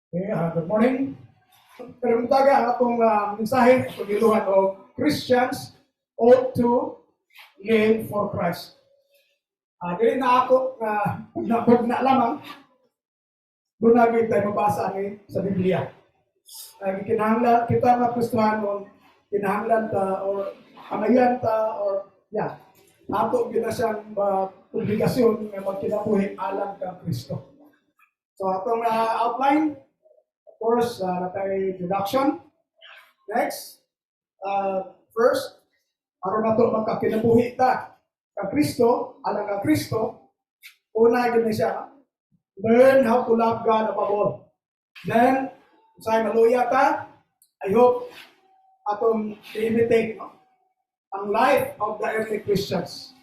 Okay, good morning. Karong daga ang atong mensahe pagdiluhan o Christians ought to live for Christ. Dili na ako na lamang doon na tayo mabasa ni sa Biblia. Kinahanglan kita mga Kristiyanon, kinahanglan ta or anayan ta or ato gina siyang obligasyon nga magkinabuhi alang kang Kristo. So atong outline, of course, natay introduction. Next, first, aron nato magkakinabuhi ta kang Kristo, alang kang Kristo, una yun na siya, learn how to love God above all. Then, sa maluya ta, I hope atong i-imitate ang life of the early Christians.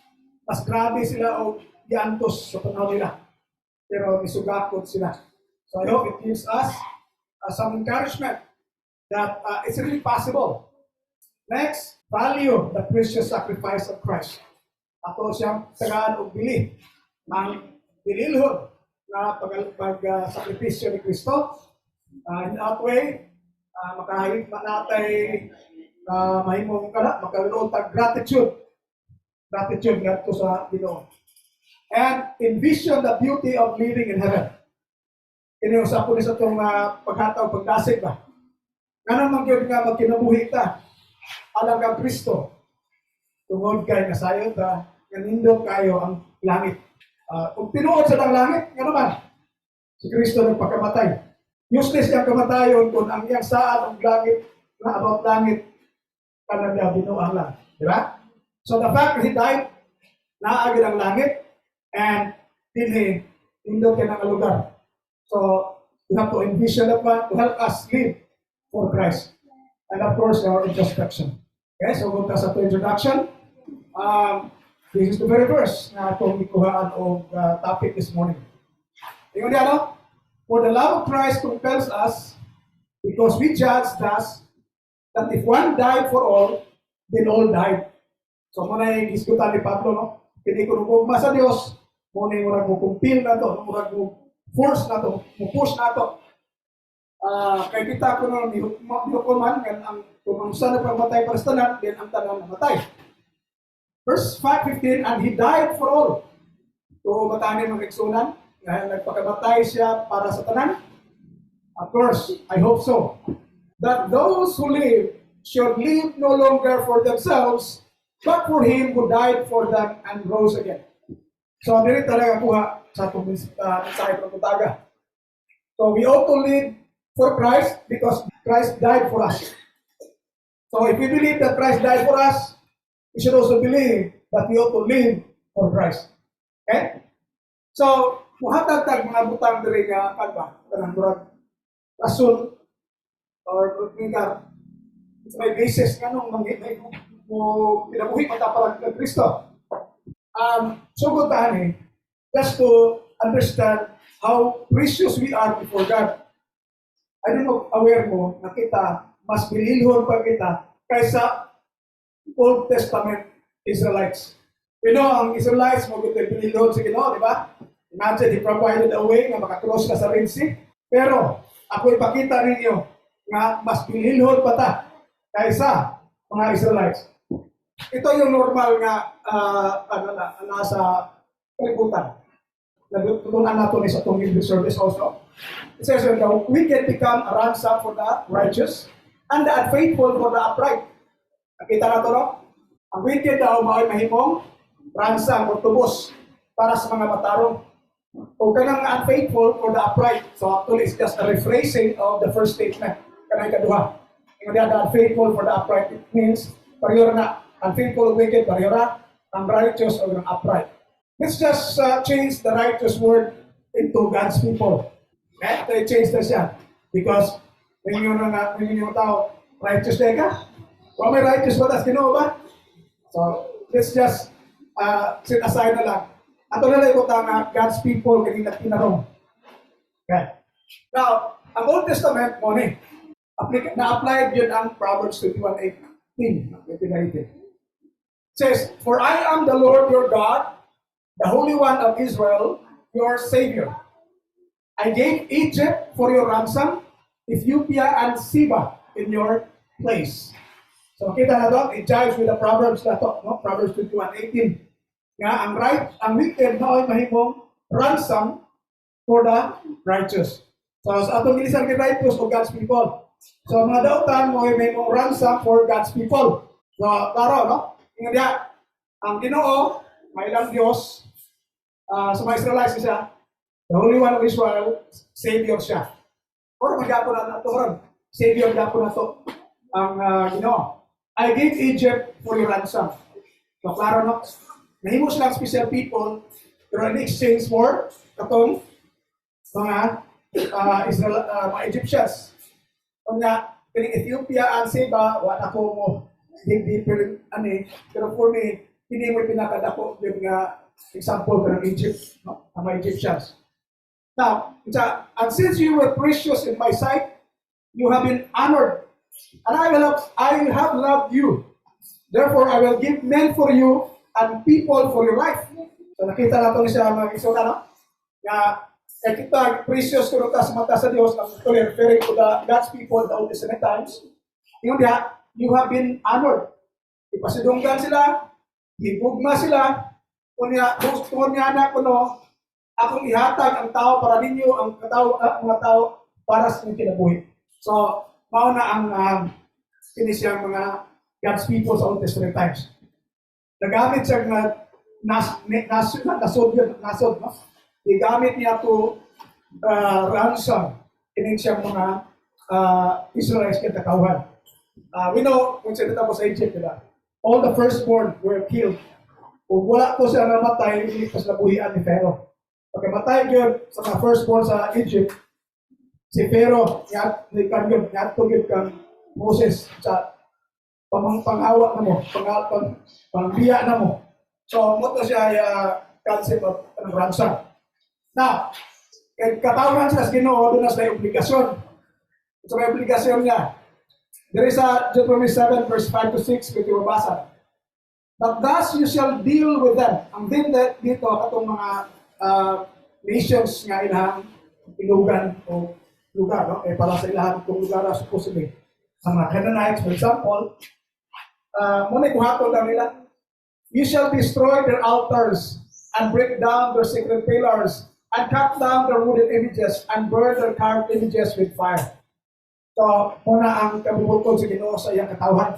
Mas grabe sila o giantos sa panahon nila. Pero misugakod sila. So I hope it gives us some encouragement that it's really possible. Next, value the precious sacrifice of Christ. Ato siyang tagaan o bili. Ang bililhod na pag-sakripisyo ni Kristo. In that way, makahigit natay mahimong magkaroon tag gratitude. Gratitude nga sa Ginoo. And envision the beauty of living in heaven. Iniusap ko ni sa itong paghataw, pagdasig ba? Nga naman yun nga magkinabuhi ta. Alang kang Kristo. Tungod kay nasayo ta, nanindog kayo ang langit. Kung tinuod sa ng langit, nga naman, si Kristo nagpakamatay. Useless yung kamatayon kung ang iyang saad ang langit, na about langit, kanang binuang lang. Di ba? So the fact that He died, naagid ang langit, and dinhi, indog ka ng lugar. So, we have to envision that one to help us live for Christ. And of course, our introspection. Okay, so we'll sa introduction. This is the very verse na itong ikuhaan o topic this morning. Tingnan niya, no? For the love of Christ compels us, because we judge thus, that if one died for all, then all died. So, muna yung iskutan ni Pablo, no? Hindi ko nung sa Diyos, muna yung murag mo kumpil na to, murag mo force na to, mo push na to. Kaya kita ko nung nihukuman, ang tumangsa na pamatay para sa tanan, then ang tanan namatay. Verse 5:15, and He died for all. So, matanin ng eksunan, nagpakamatay siya para sa tanan. Of course, I hope so. That those who live should live no longer for themselves, but for Him who died for them and rose again. So, dili talaga kuha sa itong mensahe ng Butaga. So, we ought to live for Christ because Christ died for us. So, if we believe that Christ died for us, we should also believe that we ought to live for Christ. Okay? So, muhatag-tag mga butang diri nga kanba, kanang murag rason or nga may basis nga nung manghimay mo pinabuhi matapalag kay Kristo. Sugod tahan just to understand how precious we are before God. I don't know, aware mo, na kita, mas bililhon pa kita kaysa Old Testament Israelites. You know, ang Israelites, mo kita bililhon sa Ginoo, di ba? Imagine, He provided a way na makakross ka sa Red Sea. Pero, ako ipakita ninyo na mas bililhon pa ta kaysa mga Israelites. Ito yung normal nga nasa kalibutan. Natutunan nato ni sa itong English service also. It says, the wicked become a ransom for the righteous, and the unfaithful for the upright. Nakita na ito, no? Ang wicked daw mahimong ransom o tubos para sa mga matarong. O kanang unfaithful for the upright. So actually, it's just a rephrasing of the first statement. Kanang ikaduha. Yung the unfaithful for the upright, it means, pareho na, unfaithful, wicked, pareho na, ang righteous o ang upright. Let's just change the righteous word into God's people. Okay? Change na siya. Because when yung tao, righteous na ka? Well, may righteous ba? Tas Ginoo ba? So, let's just set aside na lang. Ato na lang ito na God's people kanina tinarong. Okay. Now, ang Old Testament mo ni, na-applied yun ang Proverbs 21:18. It says, for I am the Lord your God, the Holy One of Israel, your Savior. I gave Egypt for your ransom, Ethiopia and Seba in your place. So kita na doon, it jives with the Proverbs na to, no? Proverbs 21:18. Nga, ang wicked na ay mahimong ransom for the righteous. So sa atong bilisan kay righteous o God's people. So mga dautan mo ay mahimong ransom for God's people. So, klaro, no? Ingat diya, ang Ginoo, may ilang Diyos, sa mga Israelites siya, the Holy One of Israel, Savior siya. Or magyapon na ito ron, Savior gyapon na ito ang Ginoo. I gave Egypt for your ransom. So, klaro, no? Nahimo silang special people, pero in exchange for katong mga mga Egyptians. Kung nga, piling Ethiopia and Seba, wala ko mo hindi pero for me, hindi mo pinakadako yung example ng Egypt, no? Ang mga Egyptians. Now, and since you were precious in my sight, you have been honored, and I have loved you. Therefore, I will give men for you and people for your life. So nakita natin siya mga isona, no? Nga, kita precious kung sa mata sa Diyos, referring to the God's people, the Old Testament times. Yung diya, you have been honored. Ipasidunggan sila, ibugma sila, kunya anak ko, no, akong ihatag ang tao para ninyo, ang mga tao para sa inyong kinabuhi. So, mauna ang sinisiyang mga God's people sa Old Testament times. Nagamit siya nasod, no? Igamit niya to ransom kining siyang mga Israelites kinatakawan. We know, kung sila tapos sa Egypt, diba? All the firstborn were killed. Kung wala ko siya namatay, hindi ko sa nabuhian ni Pharaoh. Okay, matay yun sa mga firstborn sa Egypt, si Pharaoh, yun kang Moses sa panghawa na mo, pangbiya na mo. So, mo to siya concept of ransom. Now, katawhan siya sa Ginoo, doon na sa obligasyon. So, may obligasyon niya. There is a Deuteronomy 7 verse 5 to 6, pwede mabasa. But thus you shall deal with them. Ang din dito, katong mga nations nga ilahang ilugan o lugar, no? Para sa ilahang itong lugar, supposedly. Sa mga Canaanites, for example, muna kuhato lang nila. You shall destroy their altars and break down their sacred pillars and cut down their wooden images and burn their carved images with fire. So, muna ang kabubutol sa Ginoo sa iyang katawhan.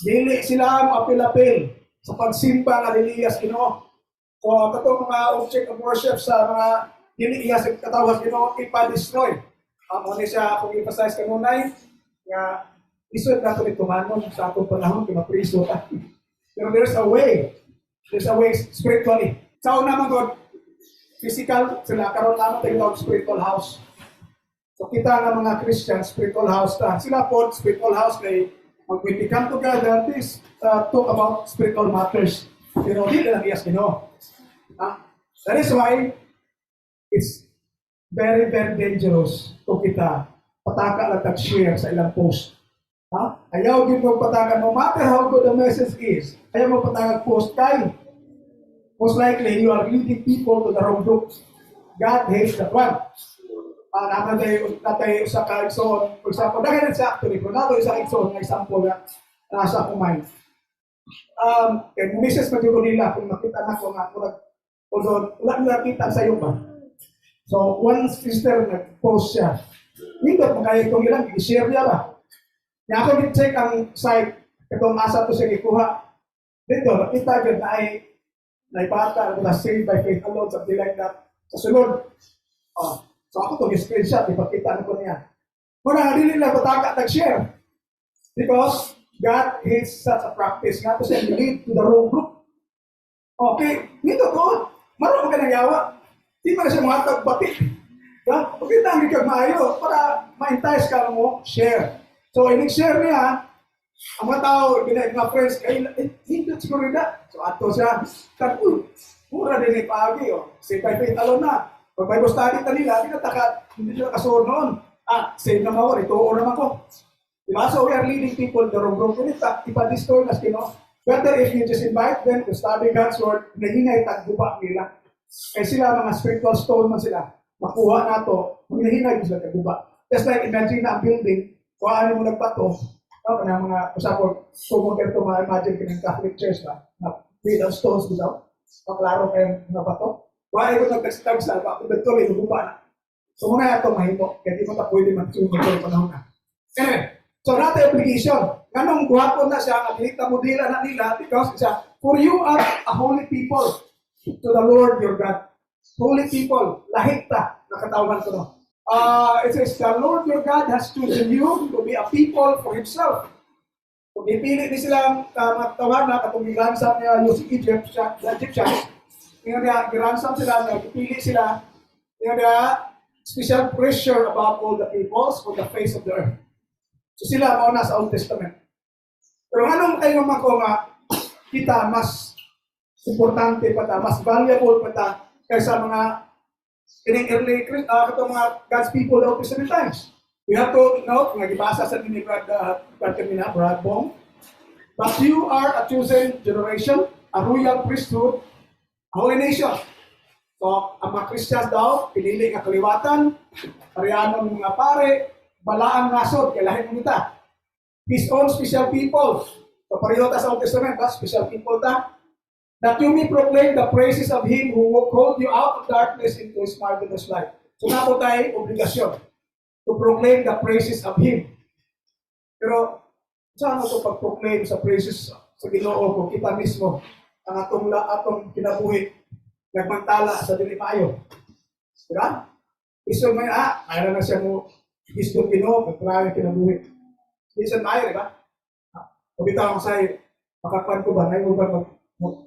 Dili sila mo apil-apil sa pagsimba nga dili sa Ginoo. So, katong mga object of worship sa mga dili sa katawhan sa Ginoo, ipa-destroy. Mo ni siya kung emphasize kanunay nga isod na ito tumanon sa atong panahon kung mapriso ta. Pero there's a way spiritually. Sa una man God, physical, sila karon lamang tayo spiritual house. So kita nga mga Christians, spiritual house ta. Sila po, spiritual house kay when we come together, please talk about spiritual matters. Pero hindi lang yes, Ginoo. That is why it's very, very dangerous kung kita pataka lang tag-share sa ilang post. Ayaw din mo pataka, no matter how good the message is, ayaw mo pataka post kay most likely you are leading people to the wrong group. God hates that one. Naman tayo sa kaigsoon, for example, dahil sa actually, kung nato isa kaigsoon na example na nasa akong mind. Kaya misis pa dito nila, kung makita na ko nga, although wala nila kita sa iyo ba? So, one sister nag-post siya. Nindot mo kaya itong ilang, i-share niya ba? Kaya ako din-check ang site, itong asa to siya ikuha. Dito, nakita dyan na ay naipata, na saved by faith alone, something like that. Sa sunod, so ako itong screenshot, ipakita na ko niya. Muna, hindi nila bataka nag-share. Because God hates such a practice. Nga to siya, lead to the wrong group. Okay, nito to, marunong ka nang yawa. Di ba na siya mga tagbati? Pagkita ang ikag maayo, para ma-entice ka mo, share. So, inig-share niya, ang mga tao, mga friends, hindi siguro na. So, ato siya, mura din pagi, save by faith alone na. Pag Bible study ka nila, hindi sila kasunod noon. Save naman ako, ito naman ko. Diba? So, we are leading people the wrong group. Ipa-destroy nas kino. Better if you just invite them to study God's word, nahingay taggupa nila. Kaya sila, mga spiritual stone man sila. makuha na to, maghihinay sila kaguba. Just like imagine na ang building, kung ano mo nagpato, na mga usapon, sumugin ito ma-imagine ka ng Catholic Church na made of stones daw, maklaro kayong mga bato. Kung ano ko nagkastag sa eventually, naguba na. So muna ito mahimo, kaya di mo ta pwede mag-sumugin ito panahon na. Anyway, so natin application. Ganong buhaton na siya, at hinita mo dila na nila, because siya, for you are a holy people to the Lord your God. Holy people, lahit ta, nakatawan ko no. It says, the Lord your God has chosen you to be a people for Himself. Kung ipili ni silang matawag na katong giransom niya using the Egyptians, yung giransom sila, ipili sila, yung special pressure above all the peoples on the face of the earth. So sila mauna sa Old Testament. Pero anong kayo nga kita mas importante pa ta, mas valuable pa ta kaysa mga ining early katong mga God's people of Testament times. We have to note, nagibasa sa ni Brad Bong, but you are a chosen generation, a royal priesthood, a holy nation. So, ang mga Christians daw, pinili nga kaliwatan, pariyanon mga pare, balaan nasod, kaya lahit mo nita. His own special people. So, pariyo ta sa Old Testament, special people ta. That you may proclaim the praises of Him who called you out of darkness into His marvelous light. So, na po tayo obligasyon to proclaim the praises of Him. Pero, saan ito pag-proclaim sa praises sa Ginoo kung kita mismo ang atong kinabuhi nagmantala sa dili maayo. Diba? Iso may mayroon na siya mo gusto Ginoo kung prayo kinabuhi. Minsan maayo, diba? Pabitaw ko sa'yo, makakuan ko ba, na yung ba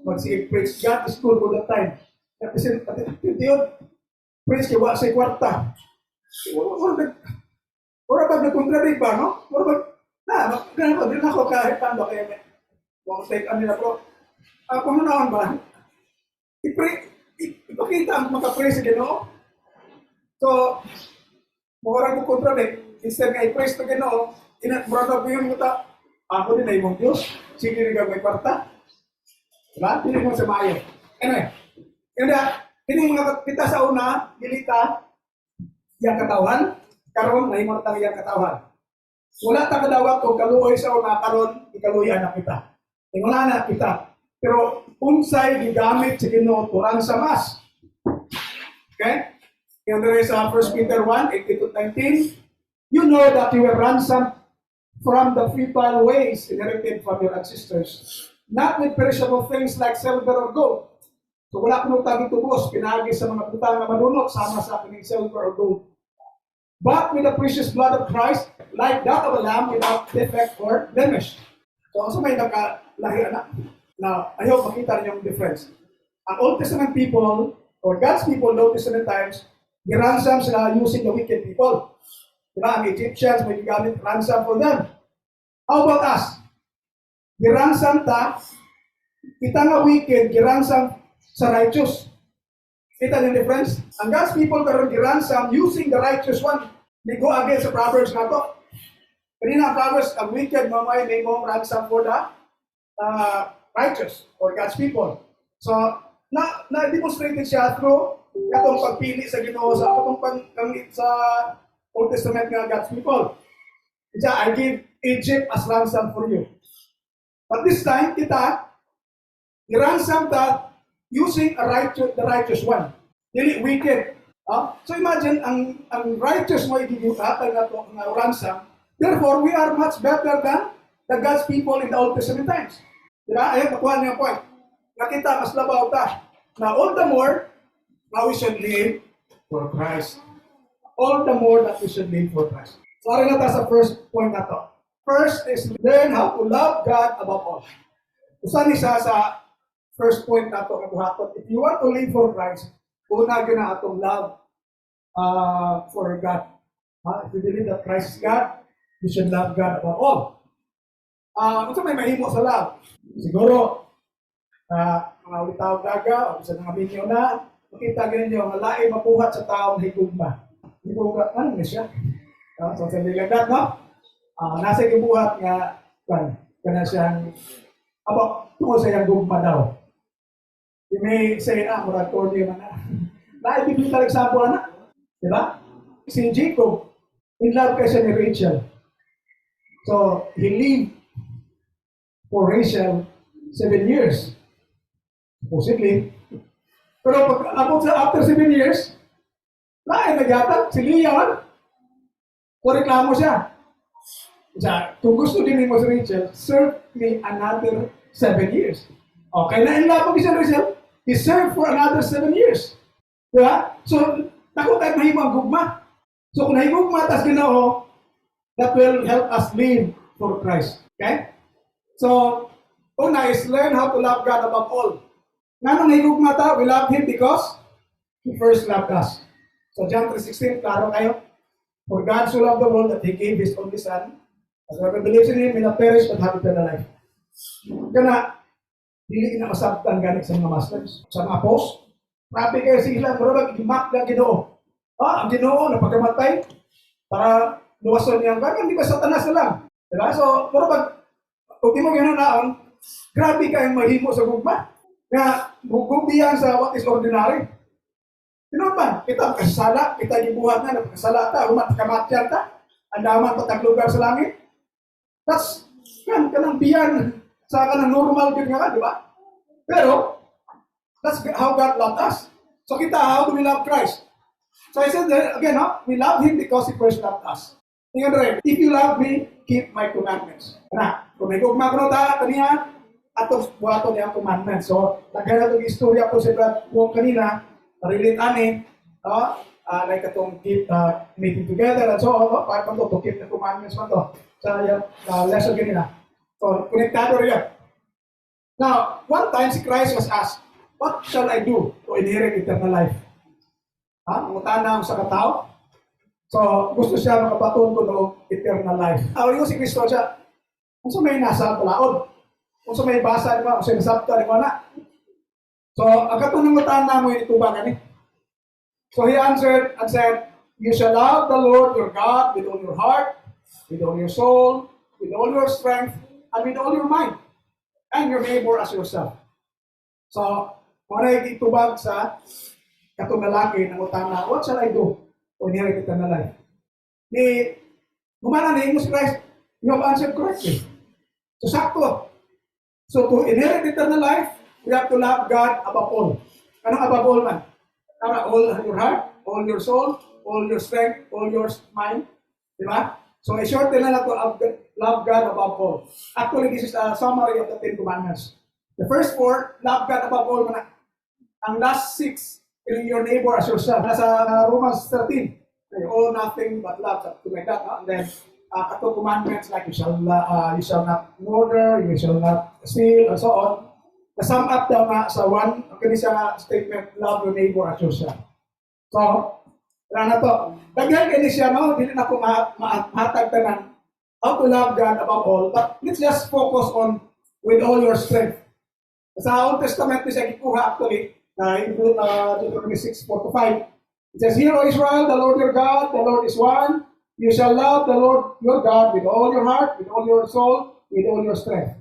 mag-sige, praise God is good all the time. Kasi, yun, praise ka ba sa kwarta? Wala ba nag-contradict ba, no? Wala ba, din ako kahit paano kaya may take ano na po. Kung naman ba, ipakita ang makapraise sa Ginoo. So, mawala ko contradict. Instead nga i-praise na Ginoo, brother ko yung muta, ako din ay mong Diyos, sige rin may kwarta. Diba? Hindi mo sa maayo. Anyway, hindi mga kita sa una, dilita, yung katawan, karon na himotang yung katawan. Wala ta kadawat kung kaluoy sa una, karon ikaluyan na kita. Wala na kita. Pero unsay gigamit sa Ginoo turan sa mas. Okay? Yung there is 1 Peter 1, 18-19, you know that you were ransomed from the futile ways inherited from your ancestors, not with perishable things like silver or gold. So wala kung tagi tubos, pinagi sa mga butang na manunot, sama sa aking silver or gold. But with the precious blood of Christ, like that of a lamb without defect or blemish. So also may nakalahi anak. Now, I hope makita niyo yung difference. Ang Old Testament people, or God's people in Old Testament times, giransom sila using the wicked people. Diba? Ang Egyptians, may gamit ransom for them. How about us? Giransom ta, kita nga wicked, giransom sa righteous. Kita yung difference? Ang God's people karon giransom using the righteous one. They go against the Proverbs na to. Kanina ang Proverbs, ang wicked, mamay, may mong ransom for the righteous or God's people. So, na-demonstrated siya through katong pagpili sa Ginoo sa katong sa Old Testament nga God's people. Kaya, I give Egypt as ransom for you. But this time, kita, i-ransom that using the righteous one. Dili wicked. So imagine, ang righteous mo i-gigiwatan na ito, ang ransom. Therefore, we are much better than the God's people in the Old Testament times. Diba? Ayun, nakuha niyo ang point. Nakita, mas labaw ta. Now, all the more, now we should live for Christ. All the more that we should live for Christ. Sorry na ta sa first point na to. First is learn how to love God above all. Usan isa sa first point na to, kabuhaton. If you want to live for Christ, una yun na atong love for God. If you believe that Christ is God, you should love God above all. Kung may mahimo sa love, siguro, mga witaw gaga, o sa mga minyo na, makita ganyan nyo, ang laing mapuhat sa taong higugma. Higugma, ano nga siya? So, sa nilagat, no? Nasa gibuhat nga, kana siyang, tungo sa iyang gugma daw. You may say, moratorium na. Naibigay ka example, anak. Diba? Si Jacob, in love kasi ni Rachel. So, he lived for Rachel 7 years. Supposedly. Pero pag abot sa after 7 years, lain nagyatag, si Leah man. O reklamo siya. Kung gusto din mo si Rachel, serve me another 7 years. Okay na in love si Rachel, he served for another 7 years. Diba? So, naku kahit mahimo ang gugma. So, kung nahigugma, tas Ginoo, that will help us live for Christ. Okay? So, una is learn how to love God above all. Nga nung nahigugma ta, we love Him because He first loved us. So, John 3:16, klaro kayo. For God so loved the world that He gave His only Son, as whoever believes in Him will not perish but have eternal life. Kana, dili na masabtan ganit sa mga masters, sa mga post. Grabe kayo sila, pero mag-imak lang Ginoo. Ang Ginoo na pagkamatay, para luwason niya. Bakit hindi ba Satanas na lang? Diba? So, pero pag di mo gano'n naon, grabe kayong mahimo sa gugma. Nga, gugubihan sa what is ordinary. Sino ba? Kita makasala, kita gibuhat na, nakasala ta, umat kamatyan ta, ang daman pataglugar sa langit. That's, yan, kanang biyan sa kanang normal din nga, di ba? Pero, that's how God loved us. So kita, how do we love Christ? So I said there, again, we love Him because He first loved us. Tingnan rin, if you love me, keep my commandments. Na, kung may gugma ko ta, kaniya, atong buhato niya ang commandments. So, lagyan na itong istorya po sa kung kanina, relate ani, like itong keep meeting together and so on, para man to keep the commandments man to sa lesson kanina. So, konektado rin. Now, one time si Christ was asked, what shall I do to inherit eternal life? Mutana sa katao. So, gusto siya makabaton ko ng eternal life. Yung si Kristo siya, kung sa may nasa palaod, kung sa may basa, di ba, kung sa nasabta, di ba na. So, ang katunang mutana mo yung itubangan eh. So, he answered and said, you shall love the Lord your God with all your heart, with all your soul, with all your strength, and with all your mind, and your neighbor as yourself. So, kung ano yung itubag sa katong lalaki ng utana, what shall I do to inherit eternal life? Ni, gumana na yung si Christ, you have answered correctly. So, sakto. So, to inherit eternal life, we have to love God above all. Anong above all man? All your heart, all your soul, all your strength, all your mind. Diba? So, a short na lang to love God above all. Actually, this is a summary of the 10 Commandments. The first 4, love God above all. Ang last 6, your neighbor as yourself. Nasa Romans 13, all nothing but love, something like that. No? And then, kato commandments like you shall not murder, you shall not steal, and so on. Na-sum up daw nga sa one, siya statement, love your neighbor as yourself. So, wala na to. Daghan kayo siya, no? Hindi na po mahatagtanan how to love God above all. But let's just focus on with all your strength. Sa Old Testament, siya gikuha actually, in Deuteronomy 6:4-5. It says, hear, O Israel, the Lord your God, the Lord is one. You shall love the Lord your God with all your heart, with all your soul, with all your strength.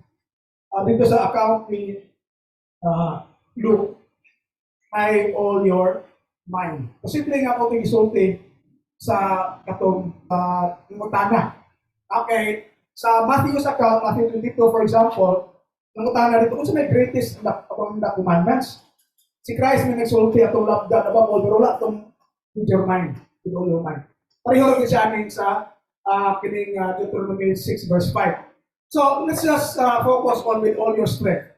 Dito sa account ni Luke, by all your mind. Posible nga ako isulti sa katong mutana. Okay, sa Matthew's account, Matthew 22 for example, mutana dito, kung sa may greatest among the commandments, si Christ may nagsulti atong love God above all, pero wala itong with your mind, with all your mind. Pareho rin siya amin sa kining Deuteronomy 6 verse 5. So, let's just focus on with all your strength.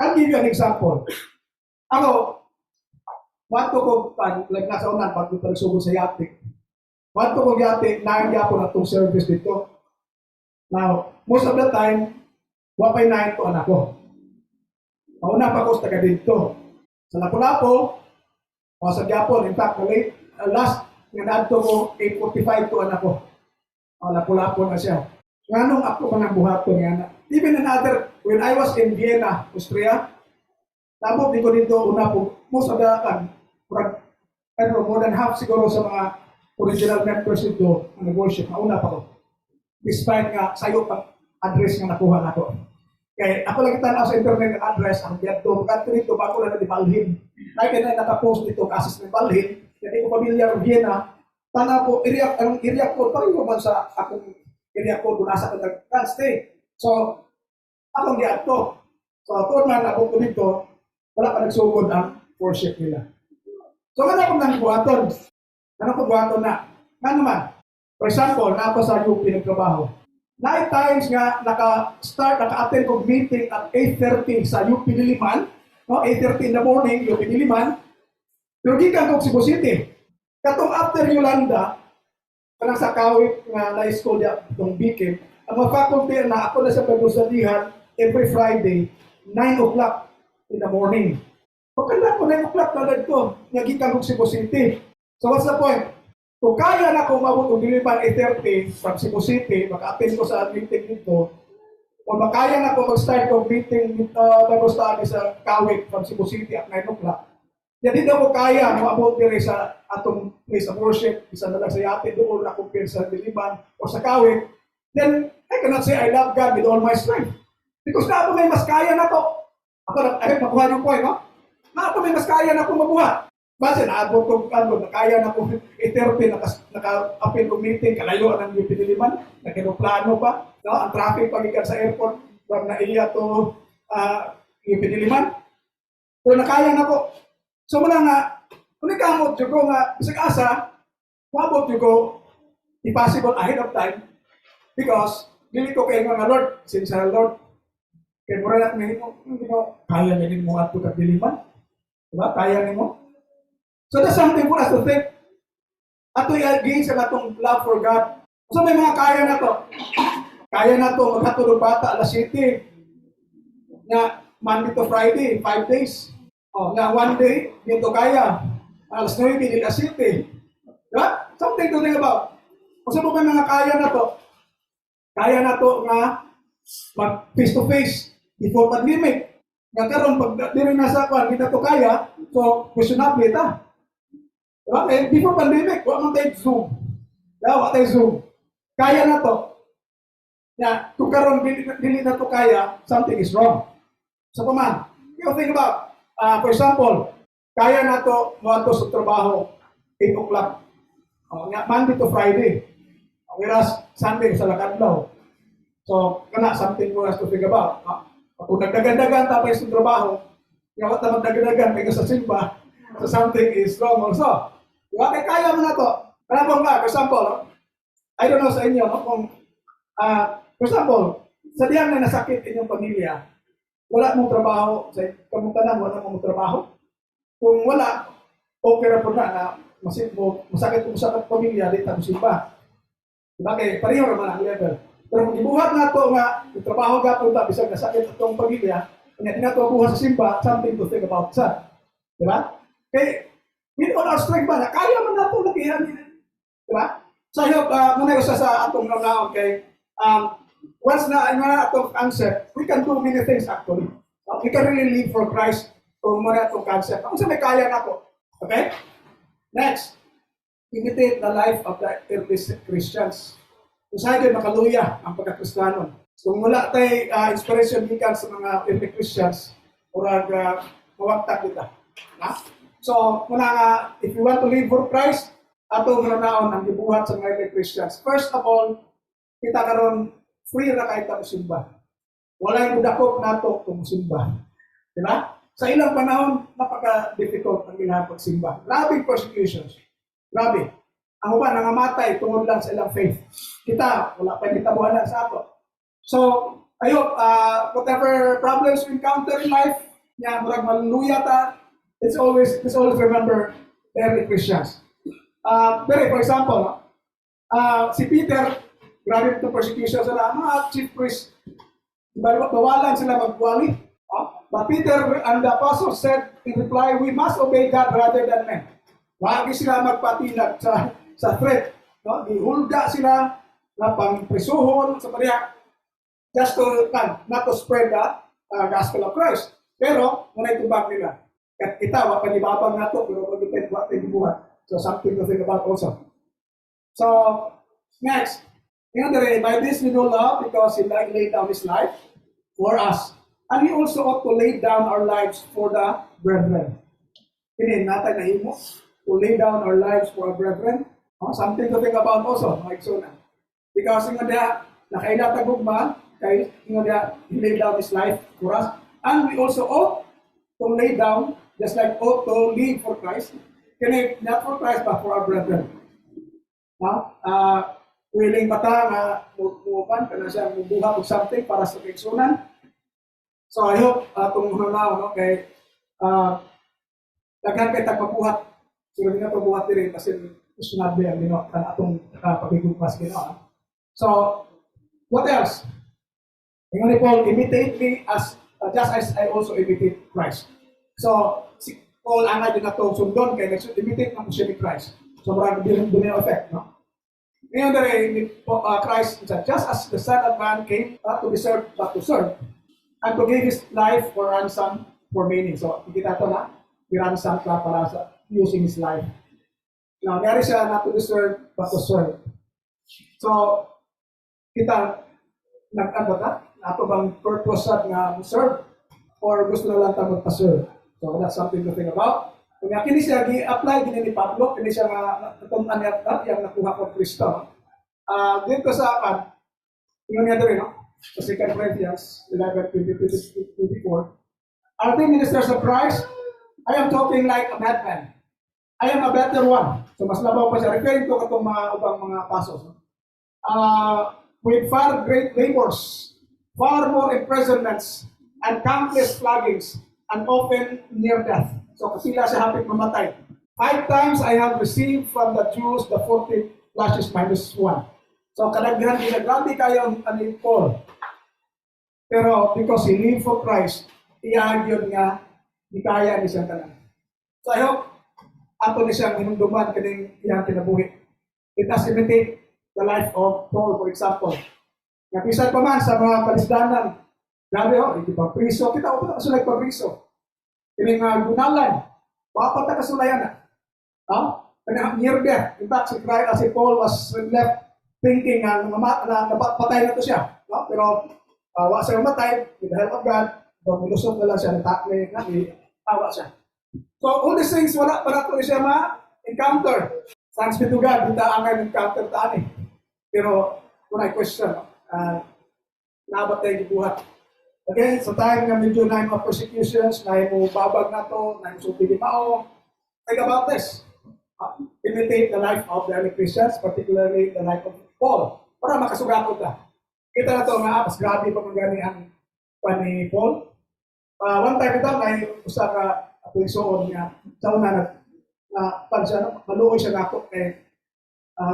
I'll give you an example. Ako, wanto ko, like nasa unan, pag nagsugod sa yate, wanto ko yate, nangyapo na itong service dito. Now, most of the time, wapay na ito anak ko. Mauna pa ko sa taga dito. Sa Lapu-Lapu, o sa Japon, in fact, last, nanadto ko, 8:45 to anak ko. Lapu-Lapu na siya. Nganong ako pa ng buhaton nga. Even another, when I was in Vienna, Austria, tapos di ko dito una po, most of the more than half siguro sa mga original members dito, ang nag-worship, nauna pa ko. Despite nga, sayo pang address nga nakuha na ko. Kaya ako lang tanaw sa internet ng address, ang biyato, kanto dito, bago na di balhin. Kaya na nakapost dito, kasis ng balhin, Jadi ko pamilyar og Vienna, tana ko area ko pareho man sa akong area ko kung nasa ko nag-stay. So akong giadto. So tuod man abot ko dito, wala pa nagsugod ang worship nila. So ano akong nangbuhaton? Ano ko buhaton na? Ano man? For example, na ako sa UP nagtrabaho. Night times nga naka-attend ko meeting at 8:30 sa UP Diliman, no? 8:30 in the morning, UP Diliman. Pero gikan ko Cebu City. Katong after Yolanda, kanang sa Kawit nga na school dia itong Bikin, ang mga faculty na ako na sa pagusadihan every Friday, 9 o'clock in the morning. Pagkanda ko 9 o'clock na dito, nga gikan ko Cebu City. So what's the point? Kung kaya na kung mabot ng Diliman 8:30 from Cebu City, maka-attend ko sa meeting dito, kung makaya na kung mag-start ko meeting Bible study sa Kawit from Cebu City at 9 o'clock, hindi daw ko kaya mabot dire sa atong place of worship, isa na lang sa yate doon na compare sa Diliman o sa Kawit, then I cannot say I love God with all my strength. Because na ako may mas kaya na to. Ako nakuha yung point, no? Na ako may mas kaya na akong mabuhat. Base na abot ko kaya na ko 8:30 naka-appeal ko meeting kalayo ang UP Diliman, nagkinoplano pa, no? Ang traffic pagikan sa airport from Naiya to UP Diliman. Kung nakaya na ko. So muna nga, kung ikamot jud ko nga bisag asa, mabot jud ko impossible ahead of time because dili ko kay nga Lord, since Lord kay mura na hindi mo kaya ninin mo ato ka Diliman. Diba? Kaya nimo. So that's something for us to think. Ato i-gain sa natong love for God. So may mga kaya na to. Kaya na to maghatod og bata alas 7. Na Monday to Friday, 5 days. Oh, na one day, dito kaya. Alas 9, dito alas 7. Diba? Something to think about. Kung may mga kaya na to. Kaya na to nga mag face to face before pandemic. Nga karon pag diri nasa kwan, hindi na to kaya, so questionable ta. Diba? Eh, before pandemic, wala man tayo Zoom. Diba? Wala tayo Zoom. Kaya na to. Yeah, kung karon dili na to kaya, something is wrong. So paman, you think about, for example, kaya na to mga to sa trabaho, 8 o'clock. Monday to Friday. Whereas Sunday sa lakadlaw. So, kana something for us to think about. Kung nagdagan-dagan tapos sa trabaho, yawat na magdagan-dagan kaya sa simba, so something is wrong also. Diba? Kaya mo na to. Karapong ka, for example, I don't know sa inyo, no? Kung, for example, sa diyang na nasakit inyong pamilya, wala mong trabaho, sa kamuntanan, wala mong trabaho. Kung wala, okay na po na masakit kung sa pamilya, di tayo simba. Diba? Kaya pareho naman ang level. Pero kung ibuhat na ito nga, yung trabaho ka po ito, bisag nasakit itong pamilya, kanya tinatubuhan sa simba, something to think about sa. Diba? Kaya, hindi ko na strength ba na, kaya man na ito lagihan. Diba? So, I hope, muna ko sa atong naon kay, once na atong concept, we can do many things actually. We can really live for Christ kung muna atong concept. Kung sa may kaya na ako. Okay? Next, imitate the life of the early Christians. Kung saan kayo makaluya ang pagkakristiyano. Kung wala tayo inspiration gikan sa mga early Christians, murag mawagtag kita. So, muna nga, if you want to live for Christ, ato mananaon ang gibuhat sa mga early Christians. First of all, kita karon free ra kahit ang simba. Wala yung budakot nato kung simba. Diba? Sa ilang panahon, napaka-difficult ang ilang pagsimba. Grabe persecutions. Grabe. Ang uban, nangamatay tungod lang sa ilang faith. Kita, wala pa kita buhanan sa ato. So, I hope, whatever problems we encounter in life, niya, murag maluluya ta, let's always remember the early Christians. For example, si Peter, grabe ito persecution sila, mga chief priests, bawalan sila magwali. But Peter and the apostles said in reply, we must obey God rather than men. Wagi sila magpatinag sa threat. No? Gihulga sila na pang-prisuhon sa pariya just to, not to spread the gospel of Christ. Pero, muna itubag nila. At kita, wapanibabang na ito, pero pag-depend what they buhat. So, something to think about also. So, next. By this we know love because He laid down His life for us. And we also ought to lay down our lives for the brethren. Kini natay na himo. to lay down our lives for our brethren. Something to think about also, mga igsoon. Because nga dia, nakailatagog ba, kay nga dia, he laid down his life for us. And we also ought to lay down, just like ought to live for Christ. Not for Christ, but for our brethren. Willing bata nga mupan, kana siya mubuhat og something para sa igsunan. So I hope itong now, kay daghan kay tagpabuhat. Sila nga pabuhat din kasi sinabi ang atong pagigugmas Ginoo. So what else? Ingon ni Paul, imitate me as just as I also imitate Christ. So si Paul ana din nato sundon kay nag-imitate ng siya ni Christ. So marami din effect, no? Ngayon ni Christ said, just as the Son of Man came not to be served but to serve, and to give his life for ransom for many. So kita to na, i-ransom ka para sa using his life. Now, nari siya not to be served but to serve. So kita nag-ano na, ato bang purpose nga serve or gusto na lang ta magpa-serve. So that's something to think about. Kung kini siya gi-apply din ni Pablo, kini siya nga natutunan niya yang nakuha ko Kristo. Dito sa akin, ingon niya din, no? Sa 2 Corinthians 11:24. Are they ministers of Christ? I am talking like a madman. I am a better one. So mas labaw pa siya. Referring to katong mga ubang mga pasos. No? With far great labors, far more imprisonments, and countless floggings, and often near death. So kasila siya hapit mamatay. 5 times I have received from the Jews the 40 lashes minus 1. So kadaghan nila, grabe kayo ang Paul. Pero because he lived for Christ, iagyon nga, di kaya ni siyang tanan. So I hope, ato ni siyang hinumduman kaning iyang kinabuhi. It has imitate the life of Paul, for example. Napisan pa man sa mga palisdanan, grabe hindi pa priso. Kita ko pa kasulay pa priso. Kining gunalan, papat na kasulayan na. Kanya near death. In fact, si Paul was left thinking na napatay na to siya. Pero wa siya matay, with the help of God, milusok na lang siya, awa siya. So all these things, wala pa na ito siya ma-encounter. Thanks be to God, hindi ang encounter taan eh. Pero kung I question, nabat tayo gibuhat. Again, sa time nga medyo na yung mga persecutions, na yung babag na ito, na yung suti mao, think about this. Imitate the life of the early Christians, particularly the life of Paul, para makasugatot ka. Kita na ito nga, mas grabe pa magani ang ni Paul. One time ito, may usa ka pulisoon niya, sa una maluoy siya na ako,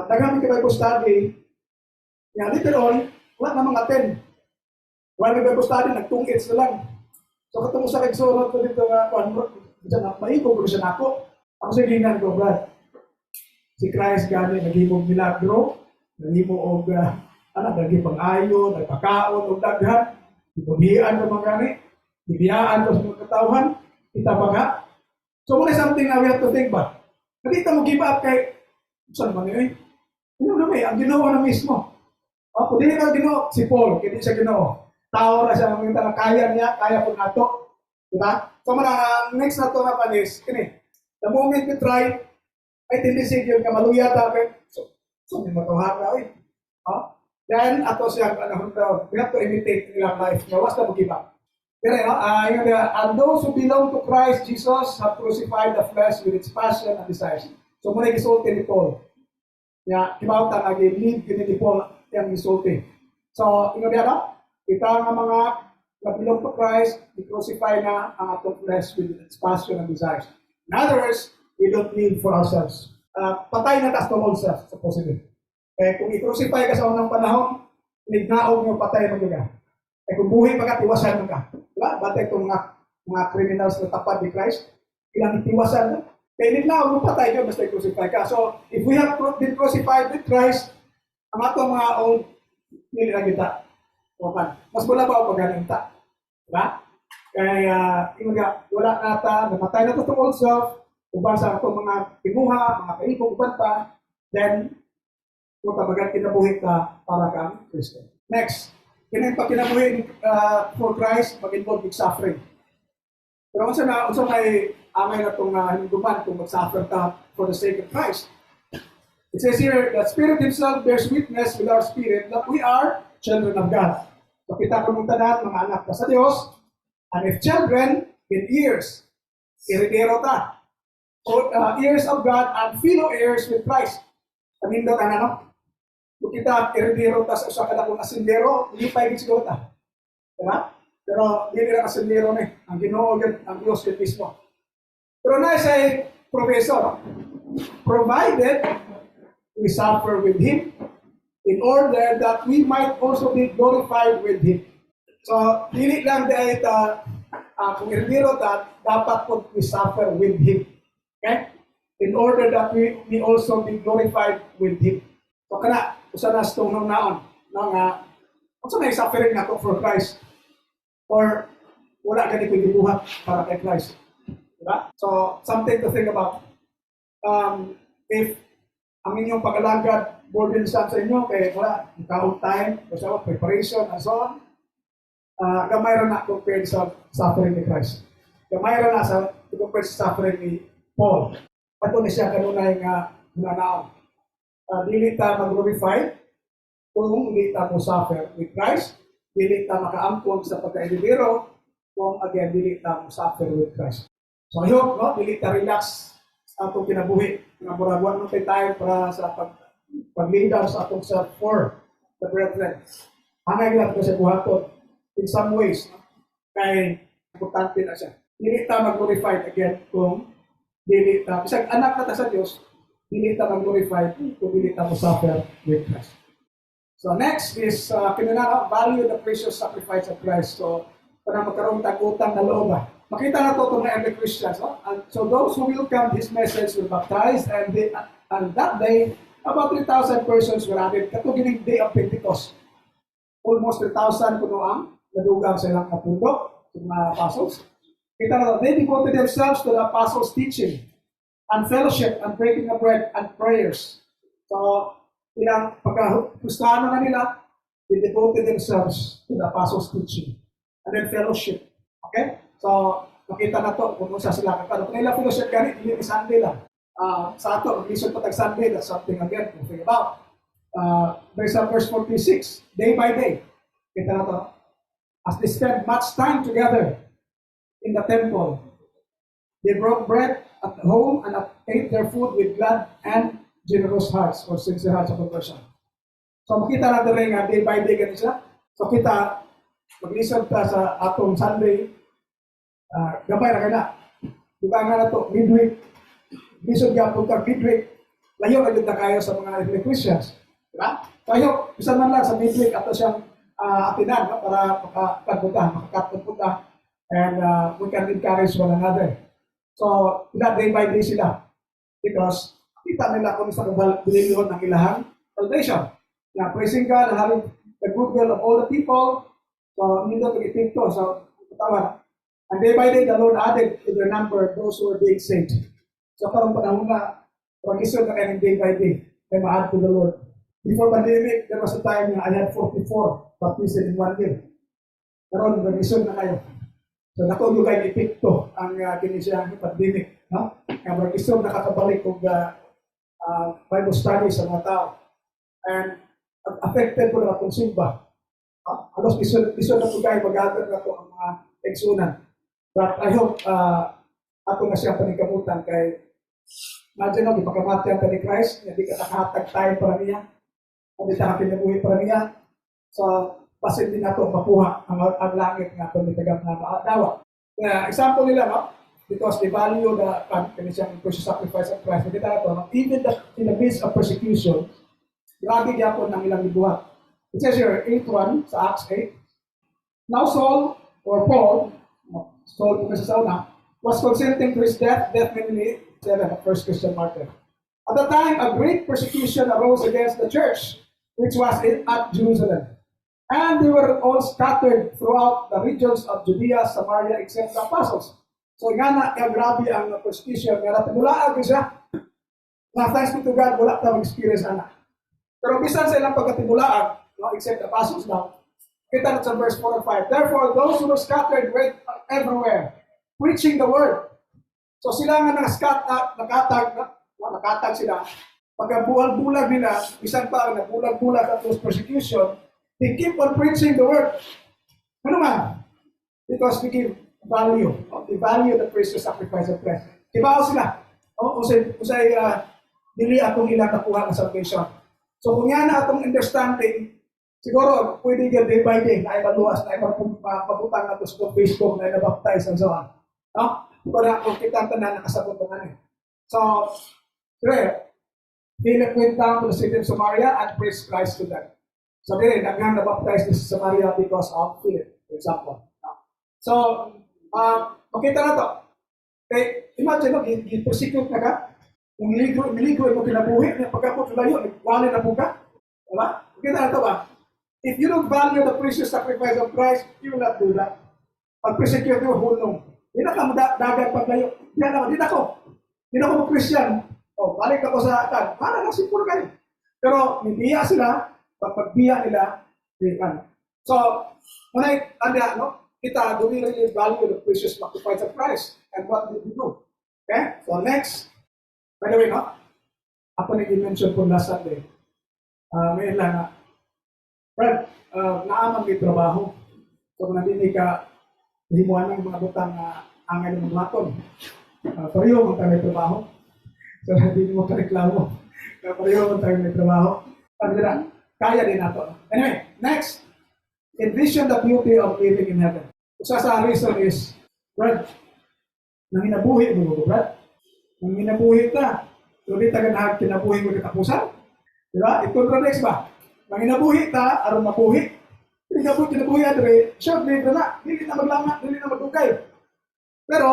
nagamit ka Bible study, niya later on, wala namang attend. Wala may Bible study, nagtungits na lang. So katong sa kagsunod ko dito nga, maikog ko siya na ako. Ako sa gingan ko, Brad. Si Christ gani, naghimog milagro, naghimog og naging pang-ayo, nagpakaon og daghan, ipulian ko mga gani, ibiyaan ko sa mga katawhan, kita ba nga? So muna something na we have to think ba? Nakita mo give up kay, saan ba niyo eh? Ano naman ang Ginoo na mismo. Kung di ka Ginoo, si Paul, hindi siya Ginoo. Tao na siya, mga na kaya niya, kaya po nato. Diba? So muna, next na ito na panis, kini, the moment we try, ay tindisig yun ka maluya tabi. So may matuhan na eh. Then, ato siya, we have to imitate nilang life. No, what's the give up? And those who belong to Christ Jesus have crucified the flesh with its passion and desires. So muna gisulti ni Paul. Kibautan, nag-lead ni Paul yung gisulti. So, kita nga mga belong to Christ, i-crucify na ang atong flesh with its passion and desires. In other words, we don't live for ourselves. Patay na tas to ourselves, supposedly. Kung i-crucify ka sa unang panahon, nignaog mo patay mo ka. Kung buhay pa ka, tiwasan mo ka. Diba? Batay itong mga criminals na tapad ni Christ, ilang itiwasan mo. Kaya nignaog mo patay ka, basta i-crucify ka. So, if we have been crucified with Christ, ang atong mga old, hindi na kita. Mas wala ba ako pag-ganinta? Diba? Kaya, wala nata, namatay na ito itong old self, kung sa itong mga pinuha, mga kaipong, uban pa, then, kung tabagan kinabuhi ka para kang Christian. Next, kinabuhi for Christ, mag-involve with suffering. Pero unsa may amay na itong hinduman kung mag-suffer ta for the sake of Christ. It says here, the Spirit Himself bears witness with our spirit that we are children of God. So kita ko mong tanan, mga anak na sa Diyos, and if children, with ears, heredero ta. So, heirs of God and fellow heirs with Christ. Panindo ka na, no? Kung kita heredero ta sa usa ka dakong asindero, hindi pa higit siguro ta. Diba? Pero hindi na asindero na ang Ginoo yun, ang Diyos yun mismo. Pero na say professor, provided we suffer with Him in order that we might also be glorified with Him. So, dili lang dahil kung heredero ta, dapat po we suffer with Him. Okay? In order that we also be glorified with Him. So, kana, usa na sa itong naon, usa na suffering na to for Christ. Or, wala ka ni pagdibuhat para kay Christ. Diba? So, something to think about. If ang inyong pag-alagad, burdensome sa inyo, kaya wala, ikaw time, basta preparation, and so on, gamay rin na compared sa suffering ni Christ. Gamay rin na sa compared sa suffering ni Paul. Ato na siya kanunay nga nanaon. Dili ta mag-glorify kung dili ta mo suffer with Christ, dili ta makaangkon sa pagka-heredero, kung again, dili ta mo suffer with Christ. So I hope, no, dili ta relax sa atong kinabuhi. Nga burabuan mo tayo para sa pag-lay down sa atong self for the brethren. Hangay lang ko sa buhaton in some ways, no? Kaya importante na siya. Dili ta mag-glorified again kung dili ta, bisag anak na ta sa Diyos, dili ta mag-glorified kung dili ta mo suffer with Christ. So next is, value the precious sacrifice of Christ. So, para magkaroon tag-utang na loob. Makita na ito itong early Christians. No? And so those who welcomed His message were baptized, and that day, about 3,000 persons were added. Katugining day of Pentecost. Almost 3,000 kuno ang nadugang sa ilang kapundok, yung mga apostles. Kita na, they devoted themselves to the apostles' teaching, and fellowship, and breaking of bread, and prayers. So, ilang pagkahustahan na nila, they devoted themselves to the apostles' teaching, and then fellowship. Okay? So, makita na to kung sa sila. Kung nila fellowship ganit, hindi Sunday lang. Sa ato, mag-listen pa tag-Sunday, that's something again to think about. There's a verse 46, day by day. Kita na to. As they spent much time together in the temple, they broke bread at home and ate their food with glad and generous hearts or sincere hearts of conversion. So, makita na rin day by day ganit siya. So, kita, mag-listen pa sa atong Sunday, gabay na kaya. Diba nga na to, midweek. Bisod nga po ka midweek. Layo na dito kayo sa mga early Christians. Diba? Tayo, isa man lang sa midweek ato siyang atinan, no? Para makakatpunta, and we can encourage one another. So, day by day sila. Because, kita nila kung sa bililyon ng ilahang salvation. Na praising God and having the goodwill of all the people. So, hindi ito ito. So, katawan. And day by day, the Lord added to their number those who were being saved. So, parang panahon na, pag-isod na kayo day by day, may ma-add to the Lord. Before pandemic, there was a time na I had 44 baptism in 1 year. Karon nag-isod na kayo. So, natulog kayo ipikto ang kinisiyang pandemic. No? Kaya mag-isod nakakabalik kung Bible study sa mga tao. And affected po na itong simba. Alos, isod na po kayo mag-aagad na ito ang mga eksunan. But I hope ato na siya panikamutan kay imagine no, ipakamatyan ka ni Christ, hindi ka nakahatag tayo para niya, hindi ka pinabuhi para niya. So, pasin din nato makuha ang langit nga pamitagang na dawa. Example nila, no? Because they value the kanisang precious sacrifice of Christ. Kita na ito, no? Even in the midst of persecution, grabe gyapon ng ilang ibuhat. It says here, 8:1 sa Acts 8. Now Saul, or Paul kung nasa sauna, was consenting to his death meaning 7, the first Christian martyr. At the time, a great persecution arose against the church, which was at Jerusalem. And they were all scattered throughout the regions of Judea, Samaria, except the apostles. So nga na, grabe ang persecution. Nga natumulaan ko siya. Na thanks be to God, wala na mag-experience anak. Pero bisan sa ilang pagkatimulaan, no, except the apostles now, kita na sa verse 4 and 5. Therefore, those who were scattered went everywhere, preaching the word. So sila nga nakatag sila. Pagka bulag-bulag nila, isang pa na bulag-bulag at those persecution, they keep on preaching the word. Ano man? Because we give value. They value the precious sacrifice of Christ. Kibaw sila. Usay dili atong ilang nakuha ng salvation. So kung yan na atong understanding, siguro pwede yan day by day, na ibaluas, na ipapabutang nato sa Facebook, na nabaptize and so on. No? Para kung kita tanan nakasabot ng So, Philip went down to the city of Samaria and preached Christ to them. So, naghan nabaptize sa Samaria because of Philip, for example. So, makita na to. Okay, imagine mo, i-persecute na ka, niligo mo kinabuhi, pagkapot layo, wala na po ka. Diba? Makita na to ba? If you don't value the precious sacrifice of Christ, you will not do that. Pag-persecute mo, hulong. Hindi na ka dagat paglayo. Hindi na ako Christian. Balik ako sa atan. Para lang simple kayo. Pero, nibiya sila, pagbiya nila, kan. So, kita, do we really value the precious sacrifice of Christ? And what did we do? Okay? So, next. By the way, ako nag-mention po last Sunday. Ngayon lang Fred, naaman may trabaho. So, kung nandini ka, himuan ng mga butang angay ng mga maton. Pareho mong tayo may trabaho. So, hindi mo ka-reklamo. Pareho mong tayo may trabaho. Pagdira, kaya din nato. Anyway, next. Envision the beauty of living in heaven. Isa sa reason is, Brad, nang hinabuhi mo, Brad. Nang hinabuhi ka, hindi taga kinabuhi mo katapusan. Diba? It contradicts ba? Nang hinabuhi ka, aron mabuhi. Kinabuhi adre, short live na. Hindi na maglamat, hindi na magdugay. Pero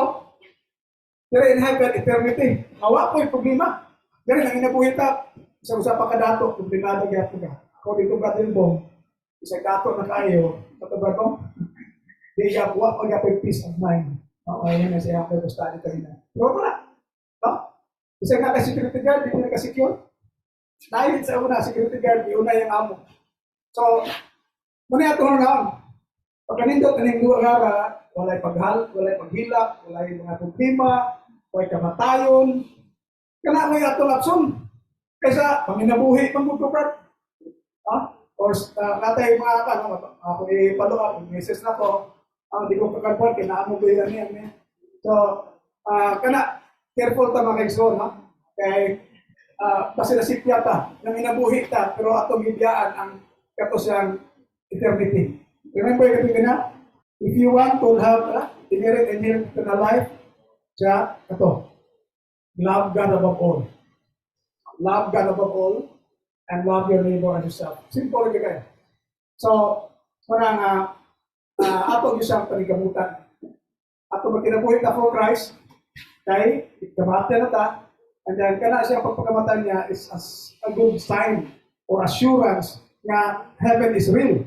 in heaven, eternity. Hawa po yung problema. Dahil nang hinabuhi ka, isa-usa pa ka dato, problemado gyapon ka. Ako dito, Brother Bong, isang dato na kayo, katubad ko, di siya buwa pag yung peace of mind. Ayan na siya ako study kanina. Pero wala. Isa nga na security guard, hindi na ka-secure. Dahil sa una, security guard, di una yung amo. So, muna ito nga, pag kanindot, kanindot nga, walay paghilak, walay mga problema, walay kamatayon, kana may ato lapson. Kaysa, panginabuhi, panggugubat. Or natay mga ako i-follow-up, message na ko, di ko kakalpon, kinaamo ko yan. So, kana, careful ta mga kaigsoon, kay basta nasipya ta, nang inabuhi ta, pero atong bibiyaan ang kato siyang eternity. Remember yung kapag na, if you want to have inherit eternal life, siya, ito, love God above all. Love God above all, and love your neighbor as yourself. Simple rin kayo. So, parang atong isang panigamutan. Atong magkinabuhi ka for Christ, kay ikamata na ta, and then kana siya pagpakamatan niya is as a good sign or assurance na heaven is real.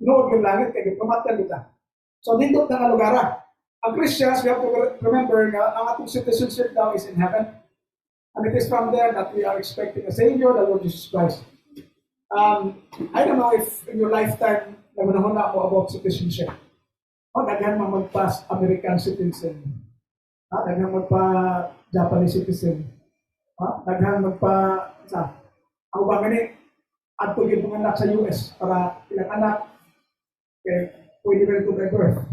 Nood yung langit, kaya ikamata kita. So, dito na lugara. Ang Christians, we have to remember na ang ating citizenship now is in heaven. And it is from there that we are expecting a Savior, the Lord Jesus Christ. I don't know if in your lifetime, nagunahon na ako about citizenship. Daghan man magpa American citizen. Daghan magpa-Japanese citizen. Daghan ako ba gani, adto yun mga anak sa US para ilang anak, pwede rin ito by birth.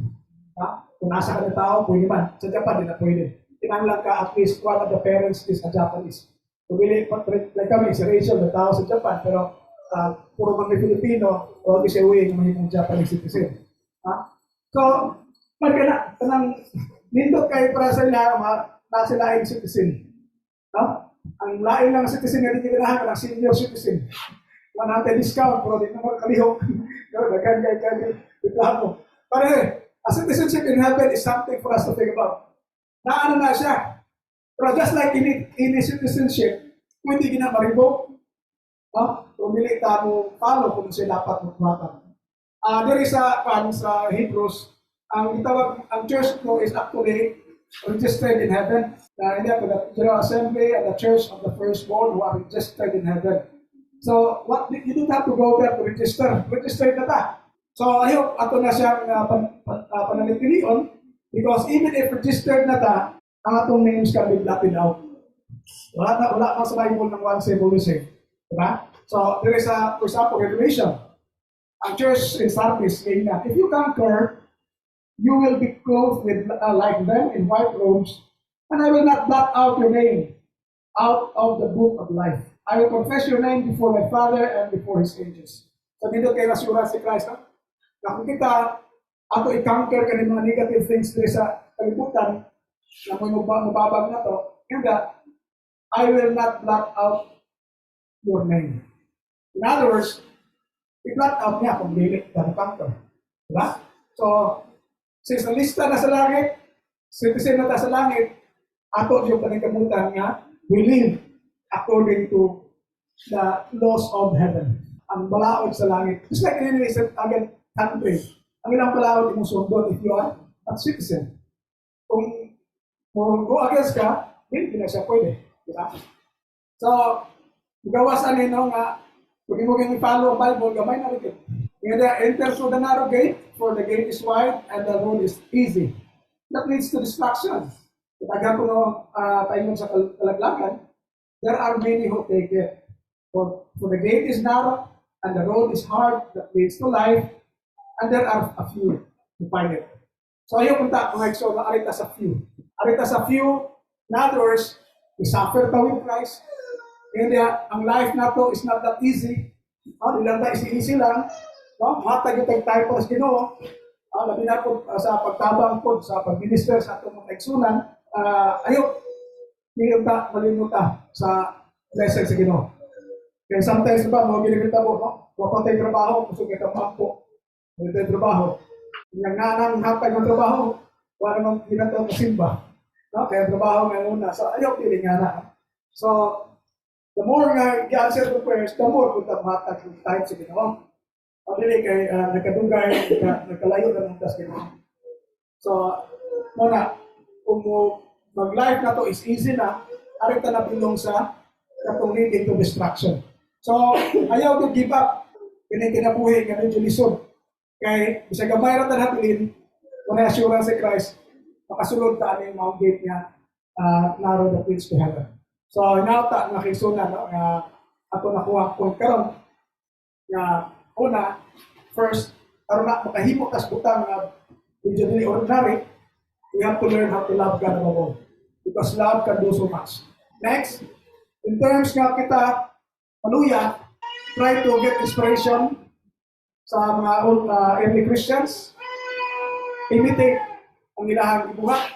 Kung nasa ka na tao, pwede man. Sa Japan, di na pwede. Tinanglang ka at least one of the parents is a Japanese. So, like kami, si Rachel, na tao sa Japan, pero puro kami Filipino, o kasi uwi ng mga Japanese citizen. So, magkana, nindot kayo para sa nasa laing citizen. Ang laing ng citizen na hindi ganahan ng senior citizen. Manatay discount, pero di na magkalihok. Pero nagkagay reklamo. Pero a citizenship in heaven is something for us to think about. Naano na siya. Pero just like in a citizenship, kung hindi ginamaribo, pumili ka mo, follow kung siya dapat magmatan. There is sa Hebrews, ang church ko is actually registered in heaven. The General Assembly and the Church of the Firstborn who are registered in heaven. So, you don't have to go there to register. Registered na ta. So, ayok, ato na siyang panalitilion Because even if registered na ta, ang atong names can be blotted out. Wala sa Bible ng once saved, always saved. Diba? So, there is a, for example, Revelation. Ang church in Sardis saying that if you conquer, you will be clothed with like them in white robes, and I will not blot out your name out of the book of life. I will confess your name before my Father and before His angels. So dito kayo nasura si Christ. Ha? Na kung kita ato i-conquer ka ng mga negative things dito sa kalibutan, na mababag na to, kaya I will not blot out your name. In other words, i-blot out niya kung lilit ka na-conquer. Diba? So, since nalista na sa langit, citizen na ta sa langit, ato yung panikamutan nga, we live according to the laws of heaven. Ang balaod sa langit. Just like in any again, country, ang ilang balaod yung sundon if you are a citizen. Kung go against ka, hindi na siya pwede. Diba? So, gawasan nino nga, kung mo kang i-follow ang Bible, gamay na rin. Enter through the narrow gate, for the gate is wide and the road is easy. That leads to destruction. Kaya kung paingon sa kalaglagan, there are many who take it. For the gate is narrow and the road is hard that leads to life, and there are a few who find it. So ayaw punta mga eksono, arita sa few. Arita sa few, in other words, we suffer pa with Christ. Kaya ang life na to is not that easy. Ilang tayo easy lang. Matag yung tayo po sa Ginoo. Labi na po sa pagtabang po, sa pag-minister sa itong mga eksunan, ayaw, hindi ka malimuta sa lesson sa Ginoo. Kaya sometimes ba, mga ginigita mo, wapang tayo trabaho, gusto kita mampo. Hindi tayo trabaho. Yung nanang hapag ng trabaho, wala namang ginataw na simba. Kaya trabaho ngayon na. So, ayaw, piling nga na. So, the more nga i-answer to prayers, the more kung matag yung time sa Ginoo. Pagdili kay nagkadugay, nagkalayo na ng tas Ginoo. So, muna, kung mag-life na to is easy na, arit na nabilong sa katong leading to destruction. So, ayaw to give up. Kinabuhi nga medyo lisod. Kay, bisa gamay ra ta natin, kung assurance si Christ, makasulod ta ang Mount Gate niya, narrow the bridge to heaven. So, now ta, nakisunan, no, ako nakuha kung karon nga, una, first, karon na makahimo kas butang na medyo dili ordinary, we have to learn how to love God above all. Because love can do so much. Next, in terms nga kita maluya, try to get inspiration sa mga old early Christians. Imitate ang ilahang ibuhat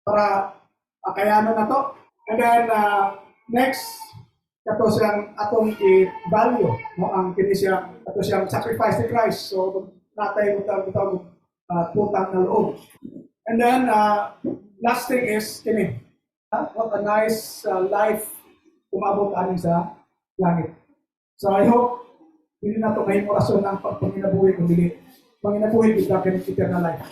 para akayanan na to. And then, next, kato siyang atong i-value mo ang kinisiyang kato siyang sacrifice ni Christ. So, natay mo putang na loob. And then, last thing is, what a nice life umabot aning sa langit. So, I hope hindi na ito mahimo rason ng panginabuhi kung hindi. Panginabuhi kita eternal life.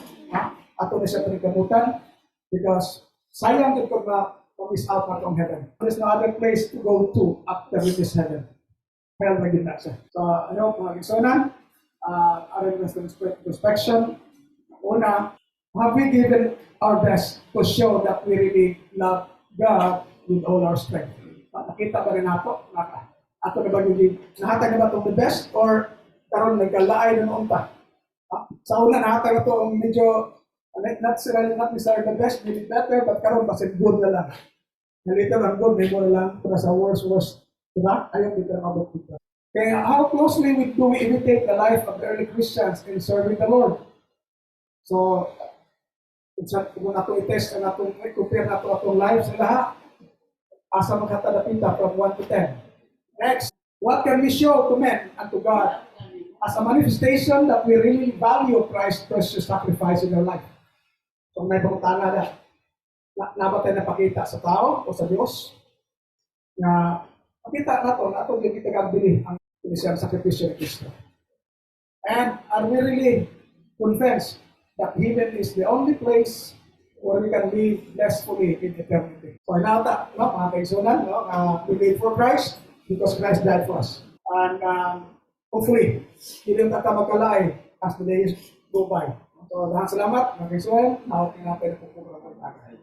Ato na siya panikamutan because sayang dito na miss out na itong heaven. There's no other place to go to after this heaven. Hell na gina siya. So, mga gisonan, aring introspection. Una, have we given our best to show that we really love God with all our strength? Nakita ba rin nato? Ato na ba yung nahatag na ba itong the best? Or karon nagkalaay na noon pa? Sa una nahatag na ito ang medyo not necessarily the best, maybe better, but karon kasi good na lang. Nalito ang good, may good na lang. Pero sa worst. Diba? Ayaw dito na mabot dito. Kaya how closely do we imitate the life of the early Christians in serving the Lord? So, kung nato i-test na nato, i-compare nato atong lives sa lahat, asa magkatadapita from 1 to 10. Next, what can we show to men and to God as a manifestation that we really value Christ's precious sacrifice in our life? So may pangutana na ba tayo napakita sa tao o sa Diyos na makita nato yung kitagabili ang sinisiyang sakripisyo ni Kristo. And are we really convinced that heaven is the only place where we can live blissfully in eternity? So inata, mga kaigsunan, we live for Christ because Christ died for us. And hopefully, hindi natin magkalay as the days go by. So, dahan salamat, mag-isuan, nawag tinapay na po po mga bagay.